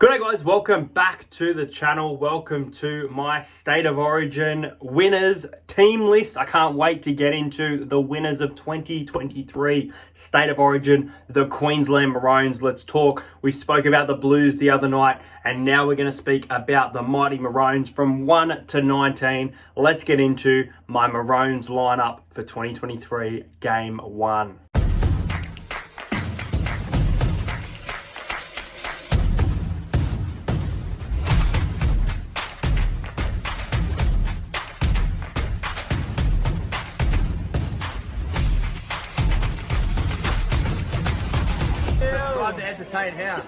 G'day guys, welcome back to the channel. Welcome to my State of Origin winners team list. I can't wait to get into the winners of 2023 State of Origin, the Queensland Maroons. Let's talk. We spoke about the Blues the other night, and now we're going to speak about the mighty Maroons from 1 to 19. Let's get into my Maroons lineup for 2023 Game 1. To entertain house.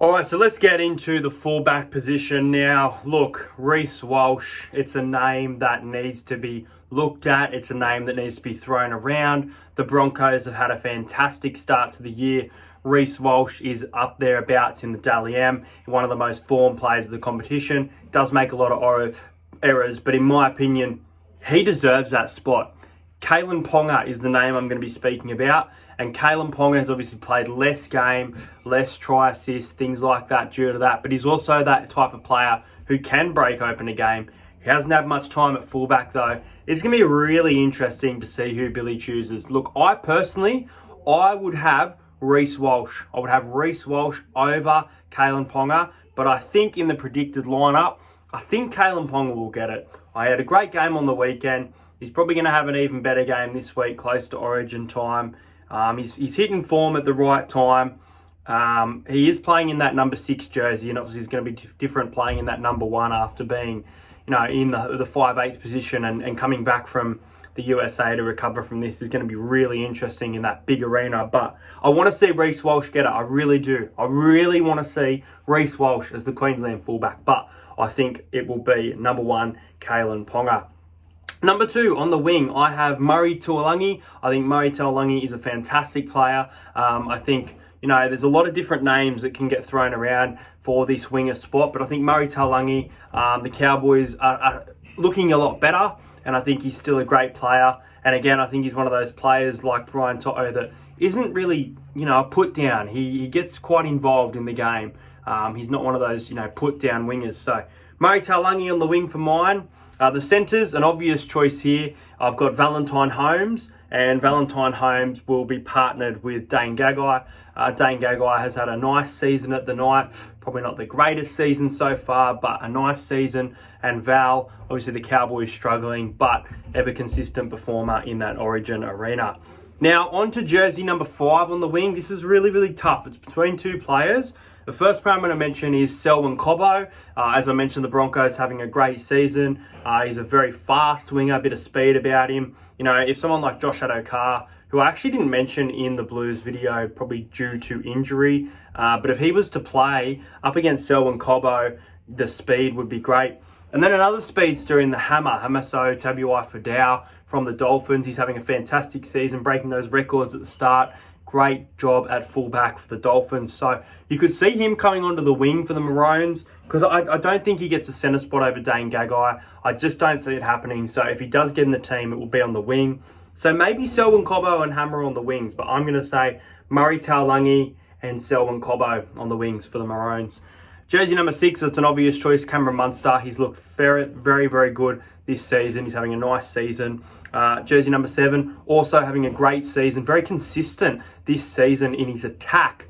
Alright, so let's get into the fullback position now. Look, Reece Walsh, it's a name that needs to be looked at. It's a name that needs to be thrown around. The Broncos have had a fantastic start to the year. Reece Walsh is up thereabouts in the Dally M, one of the most formed players of the competition. Does make a lot of errors, but in my opinion, he deserves that spot. Kalyn Ponga is the name I'm going to be speaking about, and Kalyn Ponga has obviously played less game, less try assists, things like that due to that, but he's also that type of player who can break open a game. He hasn't had much time at fullback though. It's going to be really interesting to see who Billy chooses. Look, I would have Reece Walsh. I would have Reece Walsh over Kalyn Ponga, but I think in the predicted lineup, I think Kalyn Ponga will get it. I had a great game on the weekend. He's probably going to have an even better game this week, close to Origin time. He's hitting form at the right time. He is playing in that number 6 jersey, and obviously he's going to be different playing in that number 1 after being, in the 5/8 position and coming back from the USA to recover from this is going to be really interesting in that big arena. But I want to see Reece Walsh get it. I really do. I really want to see Reece Walsh as the Queensland fullback. But I think it will be number 1, Kalyn Ponga. Number 2, on the wing, I have Murray Taulagi. I think Murray Taulagi is a fantastic player. I think, there's a lot of different names that can get thrown around for this winger spot, but I think Murray Taulagi, the Cowboys are looking a lot better, and I think he's still a great player. And again, I think he's one of those players like Brian Toto that isn't really, a put down. He gets quite involved in the game. He's not one of those, put down wingers. So Murray Taulagi on the wing for mine. The centres, an obvious choice here. I've got Valentine Holmes, and Valentine Holmes will be partnered with DANE GAGAI. DANE GAGAI has had a nice season at the night. Probably not the greatest season so far, but a nice season. And Val, obviously the Cowboys struggling, but ever consistent performer in that Origin arena. Now, on to jersey number 5 on the wing. This is really, really tough. It's between 2 players. The first player I'm going to mention is Selwyn Cobbo. As I mentioned, the Broncos having a great season. He's a very fast winger, a bit of speed about him. If someone like Josh Adokar, who I actually didn't mention in the Blues video, probably due to injury, but if he was to play up against Selwyn Cobbo, the speed would be great. And then another speedster in the Hamaso Tabuai-Fidow from the Dolphins. He's having a fantastic season, breaking those records at the start. Great job at fullback for the Dolphins. So you could see him coming onto the wing for the Maroons, because I don't think he gets a centre spot over DANE GAGAI. I just don't see it happening. So if he does get in the team, it will be on the wing. So maybe Selwyn Cobbo and Hammer on the wings, but I'm going to say Murray Taulagi and Selwyn Cobbo on the wings for the Maroons. Jersey number 6, it's an obvious choice, Cameron Munster. He's looked very, very, very good this season. He's having a nice season. Jersey number 7, also having a great season, very consistent this season in his attack.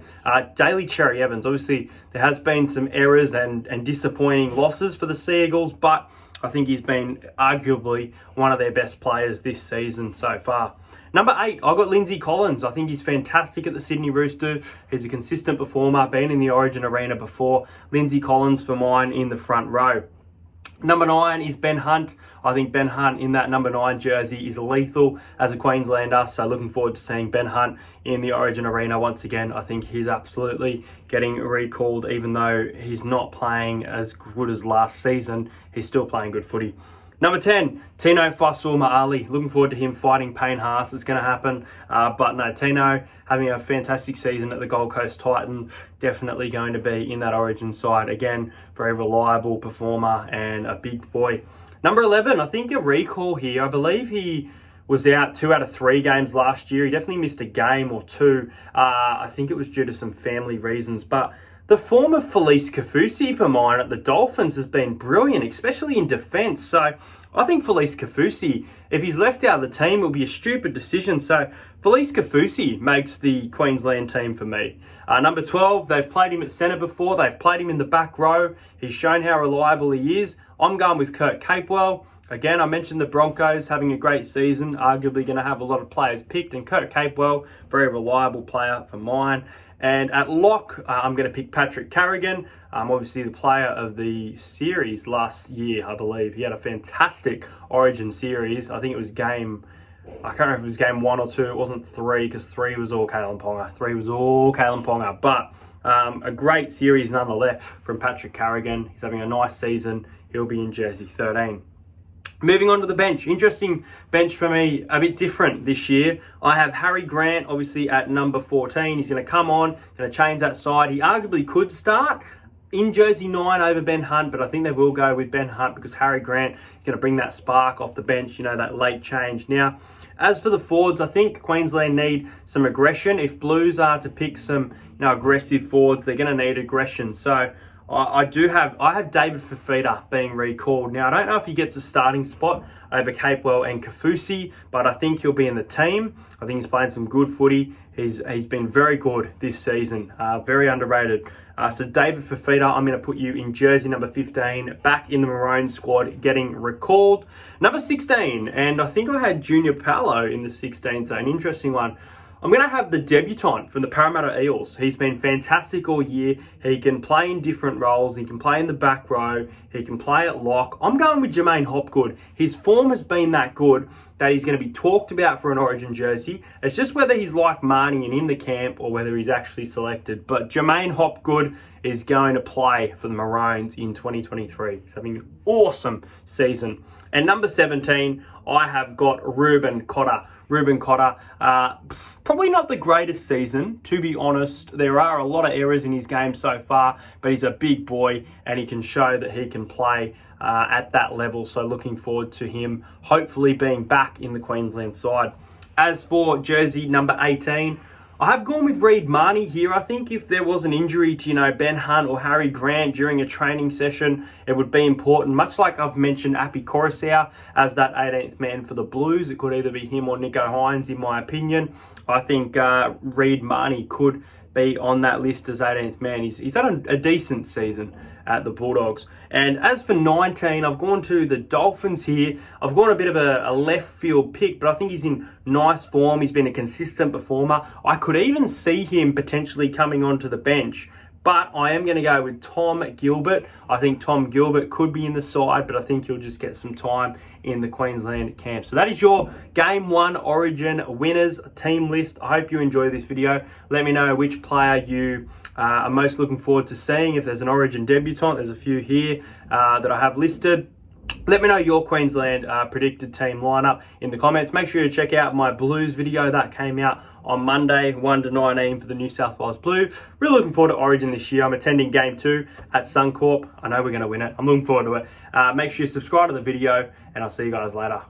Daly Cherry Evans, obviously there has been some errors and disappointing losses for the Sea Eagles, but I think he's been arguably one of their best players this season so far. Number 8, I've got Lindsay Collins. I think he's fantastic at the Sydney Roosters. He's a consistent performer, been in the Origin arena before. Lindsay Collins for mine in the front row. Number 9 is Ben Hunt. I think Ben Hunt in that number 9 jersey is lethal as a Queenslander. So looking forward to seeing Ben Hunt in the Origin arena once again. I think he's absolutely getting recalled, even though he's not playing as good as last season. He's still playing good footy. Number 10, Tino Fa'asuamaleaui. Looking forward to him fighting Payne Haas. It's going to happen. But no, Tino having a fantastic season at the Gold Coast Titans. Definitely going to be in that Origin side. Again, very reliable performer and a big boy. Number 11, I think a recall here. I believe he was out 2 out of 3 games last year. He definitely missed a game or two. I think it was due to some family reasons. But the form of Felice Kafusi for mine at the Dolphins has been brilliant, especially in defence. So I think Felice Kafusi, if he's left out of the team, it will be a stupid decision. So Felice Kafusi makes the Queensland team for me. Number 12, they've played him at centre before. They've played him in the back row. He's shown how reliable he is. I'm going with Kurt Capewell. Again, I mentioned the Broncos having a great season, arguably going to have a lot of players picked, and Kurt Capewell, very reliable player for mine. And at lock, I'm going to pick Patrick Carrigan, obviously the player of the series last year, I believe. He had a fantastic Origin series. I think it was I can't remember if it was game 1 or 2. It wasn't 3, because 3 was all Kalen Ponga. But a great series nonetheless from Patrick Carrigan. He's having a nice season. He'll be in jersey 13. Moving on to the bench. Interesting bench for me, a bit different this year. I have Harry Grant, obviously, at number 14. He's going to come on, going to change that side. He arguably could start in jersey 9 over Ben Hunt, but I think they will go with Ben Hunt because Harry Grant is going to bring that spark off the bench, that late change. Now, as for the forwards, I think Queensland need some aggression. If Blues are to pick some aggressive forwards, they're going to need aggression. So I have David Fifita being recalled. Now, I don't know if he gets a starting spot over Capewell and Kafusi, but I think he'll be in the team. I think he's playing some good footy. He's been very good this season, very underrated. So David Fifita, I'm going to put you in jersey number 15, back in the Maroons squad, getting recalled. Number 16, and I think I had Junior Palo in the 16, so an interesting one. I'm going to have the debutant from the Parramatta Eels. He's been fantastic all year. He can play in different roles. He can play in the back row. He can play at lock. I'm going with Jermaine Hopgood. His form has been that good that he's going to be talked about for an Origin jersey. It's just whether he's like Marnie and in the camp or whether he's actually selected. But Jermaine Hopgood is going to play for the Maroons in 2023. He's having an awesome season. And number 17, I have got REUEBN Cotter. REUEBN Cotter, probably not the greatest season, to be honest. There are a lot of errors in his game so far, but he's a big boy and he can show that he can play at that level. So looking forward to him hopefully being back in the Queensland side. As for jersey number 18, I have gone with Reed Marnie here. I think if there was an injury to, Ben Hunt or Harry Grant during a training session, it would be important. Much like I've mentioned Api Coruscant as that 18th man for the Blues. It could either be him or Nicho Hynes, in my opinion. I think Reed Marnie could be on that list as 18th man. He's had a decent season at the Bulldogs. And as for 19, I've gone to the Dolphins here. I've gone a bit of a left field pick, but I think he's in nice form. He's been a consistent performer. I could even see him potentially coming onto the bench, but I am going to go with Tom Gilbert. I think Tom Gilbert could be in the side, but I think he'll just get some time in the Queensland camp. So that is your Game 1 Origin winners team list. I hope you enjoy this video. Let me know which player you are most looking forward to seeing. If there's an Origin debutant, there's a few here that I have listed. Let me know your Queensland predicted team lineup in the comments. Make sure you check out my Blues video that came out on Monday, 1-19 for the New South Wales Blue. Really looking forward to Origin this year. I'm attending Game 2 at Suncorp. I know we're going to win it. I'm looking forward to it. Make sure you subscribe to the video, and I'll see you guys later.